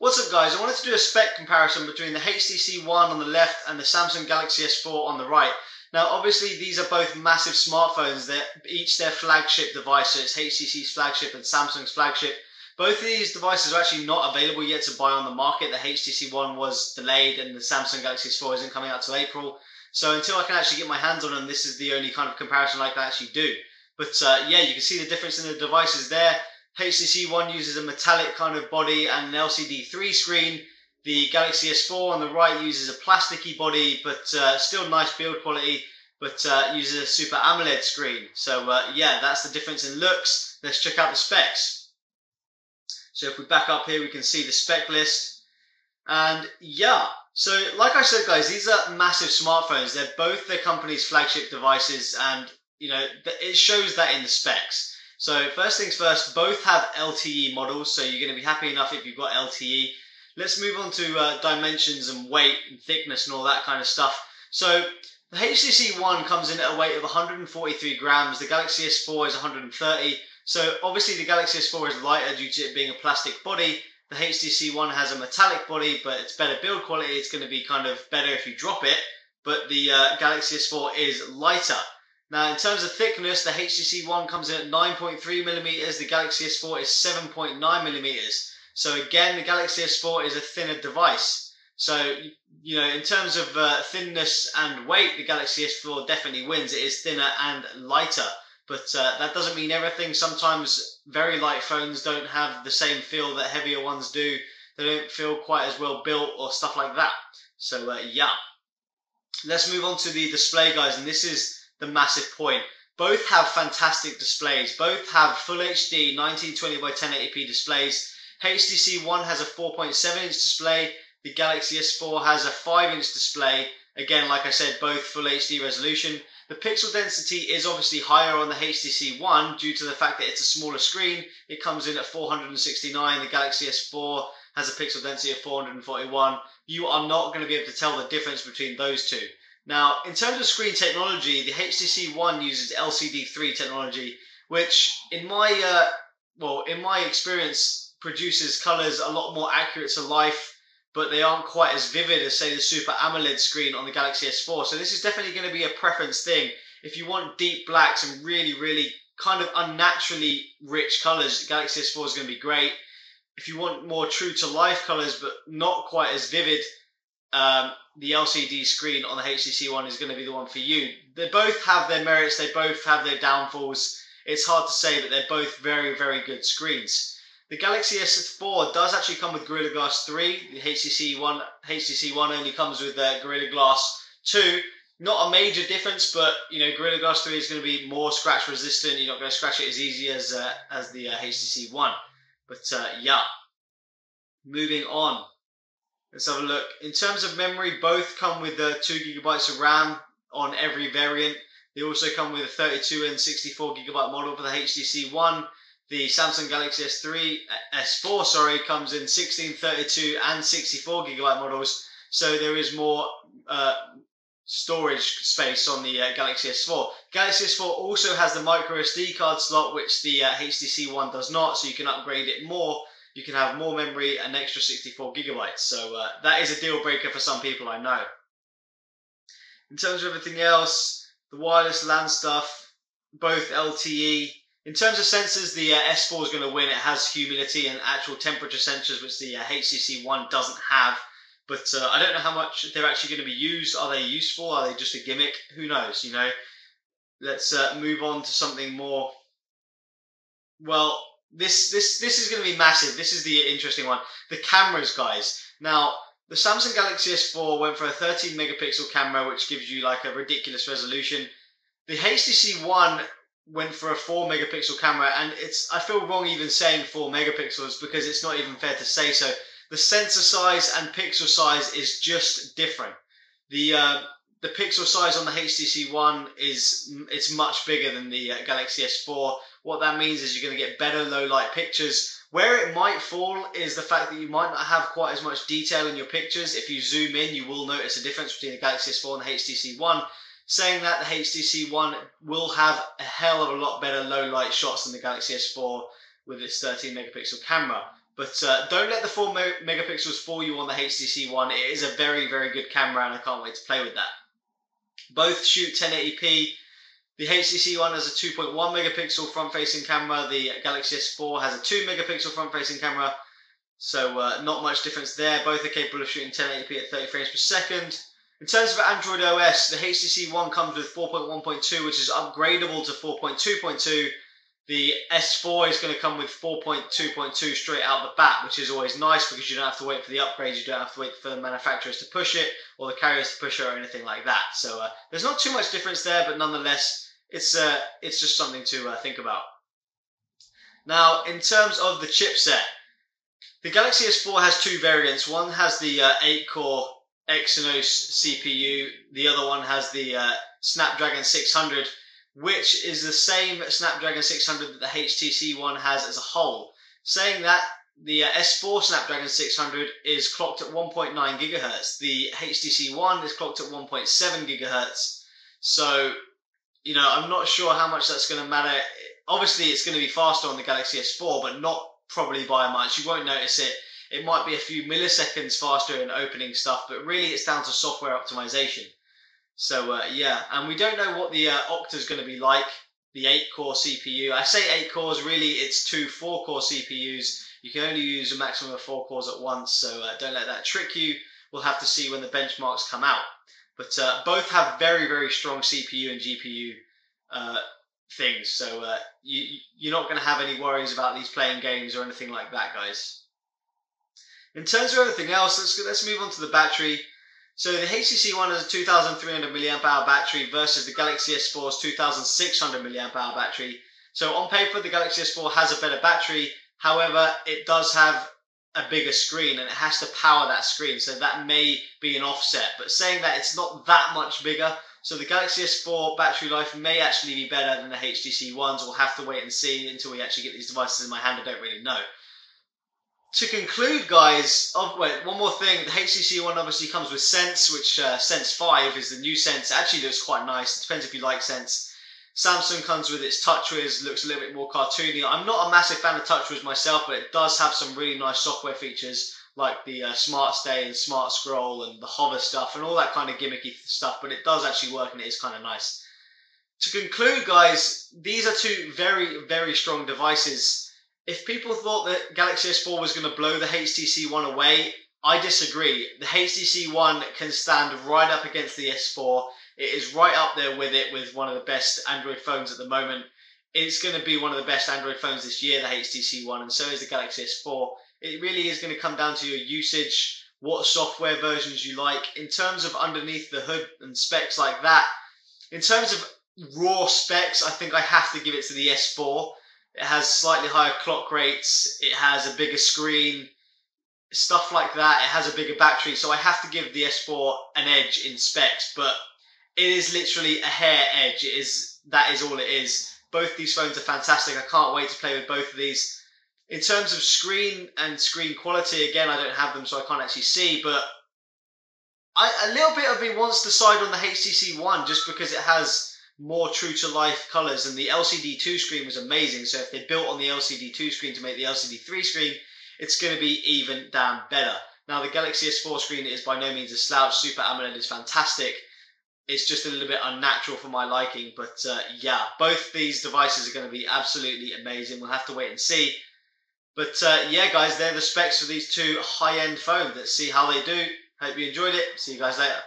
What's up guys, I wanted to do a spec comparison between the HTC One on the left and the Samsung Galaxy S4 on the right. Now obviously these are both massive smartphones, they're each their flagship device, so it's HTC's flagship and Samsung's flagship. Both of these devices are actually not available yet to buy on the market. The HTC One was delayed and the Samsung Galaxy S4 isn't coming out till April. So until I can actually get my hands on them, this is the only kind of comparison I can actually do. But yeah, you can see the difference in the devices there. HTC One uses a metallic kind of body and an LCD 3 screen. The Galaxy S4 on the right uses a plasticky body, but still nice build quality, but uses a Super AMOLED screen. So yeah, that's the difference in looks. Let's check out the specs. So if we back up here, we can see the spec list. And yeah, so like I said guys, these are massive smartphones. They're both their company's flagship devices, and you know, it shows that in the specs. So first things first, both have LTE models, so you're going to be happy enough if you've got LTE. Let's move on to dimensions and weight and thickness and all that kind of stuff. So the HTC One comes in at a weight of 143 grams, the Galaxy S4 is 130. So obviously the Galaxy S4 is lighter due to it being a plastic body. The HTC One has a metallic body, but it's better build quality. It's going to be kind of better if you drop it, but the Galaxy S4 is lighter. Now, in terms of thickness, the HTC One comes in at 9.3 millimeters. The Galaxy S4 is 7.9 millimeters. So again, the Galaxy S4 is a thinner device. So, you know, in terms of thinness and weight, the Galaxy S4 definitely wins. It is thinner and lighter. But that doesn't mean everything. Sometimes very light phones don't have the same feel that heavier ones do. They don't feel quite as well built or stuff like that. So, yeah. Let's move on to the display, guys. And this is the massive point. Both have fantastic displays. Both have full HD 1920 by 1080p displays. HTC One has a 4.7 inch display. The Galaxy S4 has a 5-inch display. Again, like I said, both full HD resolution. The pixel density is obviously higher on the HTC One due to the fact that it's a smaller screen. It comes in at 469. The Galaxy S4 has a pixel density of 441. You are not going to be able to tell the difference between those two. Now, in terms of screen technology, the HTC One uses LCD 3 technology, which in my experience produces colors a lot more accurate to life, but they aren't quite as vivid as, say, the Super AMOLED screen on the Galaxy S4. So this is definitely going to be a preference thing. If you want deep blacks and really, really kind of unnaturally rich colors, the Galaxy S4 is going to be great. If you want more true to life colors, but not quite as vivid, the LCD screen on the HTC One is going to be the one for you. They both have their merits, they both have their downfalls. It's hard to say, but they're both very, very good screens. The Galaxy S4 does actually come with Gorilla Glass 3. The HTC One only comes with Gorilla Glass 2. Not a major difference, but you know, Gorilla Glass 3 is going to be more scratch resistant. You're not going to scratch it as easy as the HTC One. But yeah, moving on. Let's have a look. In terms of memory, both come with 2 GB of RAM on every variant. They also come with a 32 and 64 GB model for the HTC One. The Samsung Galaxy S4 comes in 16, 32 and 64 GB models. So there is more storage space on the Galaxy S4. Galaxy S4 also has the micro SD card slot, which the HTC One does not, so you can upgrade it more. You can have more memory, an extra 64 gigabytes. So that is a deal breaker for some people, I know. In terms of everything else, the wireless LAN stuff, both LTE. In terms of sensors, the S4 is going to win. It has humidity and actual temperature sensors, which the HTC One doesn't have. But I don't know how much they're actually going to be used. Are they useful? Are they just a gimmick? Who knows, you know? Let's move on to something more. Well, this is going to be massive. This is the interesting one. The cameras, guys. Now, the Samsung Galaxy S4 went for a 13 megapixel camera, which gives you like a ridiculous resolution. The HTC One went for a 4 megapixel camera, and I feel wrong even saying 4 megapixels because it's not even fair to say so. The sensor size and pixel size is just different. The pixel size on the HTC One it's much bigger than the Galaxy S4. What that means is you're going to get better low light pictures. Where it might fall is the fact that you might not have quite as much detail in your pictures. If you zoom in, you will notice a difference between the Galaxy S4 and the HTC One. Saying that, the HTC One will have a hell of a lot better low light shots than the Galaxy S4 with its 13 megapixel camera. But don't let the 4 megapixels fool you on the HTC One. It is a very, very good camera, and I can't wait to play with that. Both shoot 1080p. The HTC One has a 2.1 megapixel front-facing camera. The Galaxy S4 has a 2 megapixel front-facing camera. So not much difference there. Both are capable of shooting 1080p at 30 frames per second. In terms of Android OS, the HTC One comes with 4.1.2, which is upgradable to 4.2.2. The S4 is going to come with 4.2.2 straight out the bat, which is always nice because you don't have to wait for the upgrades, you don't have to wait for the manufacturers to push it or the carriers to push it or anything like that. So there's not too much difference there, but nonetheless, it's just something to think about. Now, in terms of the chipset, the Galaxy S4 has two variants. One has the 8-core Exynos CPU, the other one has the Snapdragon 600, which is the same Snapdragon 600 that the HTC One has as a whole. Saying that, the S4 Snapdragon 600 is clocked at 1.9 GHz. The HTC One is clocked at 1.7 GHz. So, you know, I'm not sure how much that's going to matter. Obviously, it's going to be faster on the Galaxy S4, but not probably by much. You won't notice it. It might be a few milliseconds faster in opening stuff, but really it's down to software optimization. So yeah, and we don't know what the Octa is going to be like, the 8-core CPU. I say 8 cores, really it's two 4-core CPUs. You can only use a maximum of 4 cores at once, so don't let that trick you. We'll have to see when the benchmarks come out. But both have very, very strong CPU and GPU things, so you're not going to have any worries about these playing games or anything like that, guys. In terms of everything else, let's move on to the battery. So the HTC One has a 2,300 mAh battery versus the Galaxy S4's 2,600 mAh battery. So on paper, the Galaxy S4 has a better battery. However, it does have a bigger screen and it has to power that screen. So that may be an offset. But saying that, it's not that much bigger. So the Galaxy S4 battery life may actually be better than the HTC Ones. We'll have to wait and see until we actually get these devices in my hand. I don't really know. To conclude, guys, wait, one more thing. The HTC One obviously comes with Sense, which Sense 5 is the new Sense. It actually looks quite nice. It depends if you like Sense. Samsung comes with its TouchWiz, looks a little bit more cartoony. I'm not a massive fan of TouchWiz myself, but it does have some really nice software features like the Smart Stay and Smart Scroll and the hover stuff and all that kind of gimmicky stuff, but it does actually work and it is kind of nice. To conclude, guys, these are two very, very strong devices. If people thought that Galaxy S4 was going to blow the HTC One away, I disagree. The HTC One can stand right up against the S4. It is right up there with it, with one of the best Android phones at the moment. It's going to be one of the best Android phones this year, the HTC One, and so is the Galaxy S4. It really is going to come down to your usage, what software versions you like. In terms of underneath the hood and specs like that, in terms of raw specs, I think I have to give it to the S4. It has slightly higher clock rates, it has a bigger screen, stuff like that. It has a bigger battery, so I have to give the S4 an edge in specs, but it is literally a hair edge. That is all it is. Both these phones are fantastic. I can't wait to play with both of these. In terms of screen and screen quality, again, I don't have them, so I can't actually see, but a little bit of me wants to side on the HTC One just because it has more true-to-life colours, and the LCD2 screen was amazing, so if they built on the LCD2 screen to make the LCD3 screen, it's going to be even damn better. Now, the Galaxy S4 screen is by no means a slouch. Super AMOLED is fantastic. It's just a little bit unnatural for my liking, but yeah, both these devices are going to be absolutely amazing. We'll have to wait and see. But yeah, guys, they're the specs for these two high-end phones. Let's see how they do. Hope you enjoyed it. See you guys later.